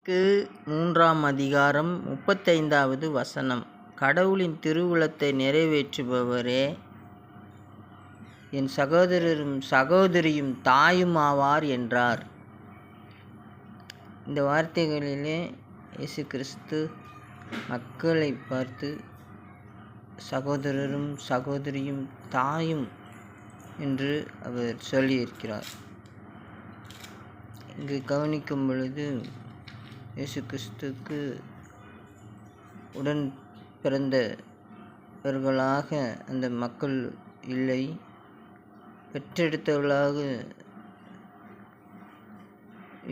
Mark 3ஆம் அதிகாரம் 35வது வசனம். கடவுளின் திருவுளத்தை நிறைவேற்றுபவரே என் சகோதரரும் சகோதரியும் தாயுமாவார் என்றார். இந்த வார்த்தைகளிலே இயேசு கிறிஸ்து மக்களை பார்த்து சகோதரரும் சகோதரியும் தாயும் என்று அவர் சொல்லியிருக்கிறார். இங்கு கவனிக்கும் பொழுது இயேசு கிறிஸ்துக்கு உடன் பிறந்தவர்களாக அந்த மக்கள் இல்லை, பெற்றெடுத்தவர்களாக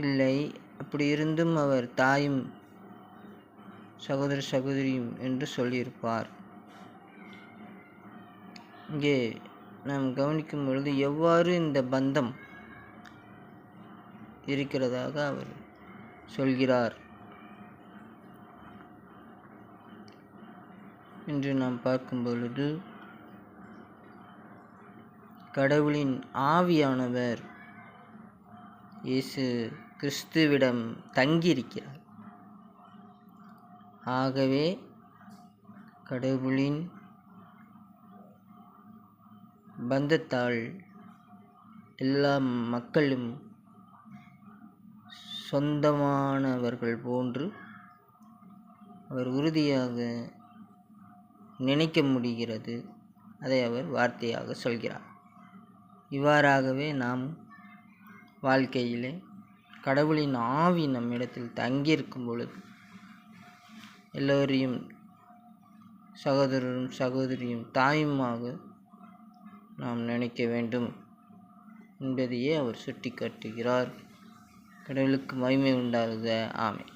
இல்லை. அப்படி இருந்தும் அவர் தாயும் சகோதர சகோதரியும் என்று சொல்லியிருப்பார். இங்கே நாம் கவனிக்கும் பொழுது எவ்வாறு இந்த பந்தம் இருக்கிறதாக அவர் சொல்கிறார் என்று நாம் பார்க்கும் பொழுது, கடவுளின் ஆவியானவர் இயேசு கிறிஸ்துவிடம் தங்கியிருக்கிறார். ஆகவே கடவுளின் பந்தத்தால் எல்லா மக்களும் சொந்தமானவர்கள் போன்று அவர் உறுதியாக நினைக்க முடிகிறது. அதை அவர் வார்த்தையாக சொல்கிறார். இவ்வாறாகவே நாம் வாழ்க்கையிலே கடவுளின் ஆவி நம்மிடத்தில் தங்கியிருக்கும் பொழுது எல்லோரையும் சகோதரரும் சகோதரியும் தாயுமாக நாம் நினைக்க வேண்டும் என்பதையே அவர் சுட்டி காட்டுகிறார். கடவுளுக்கு மகிமை உண்டாகுக. ஆமென்.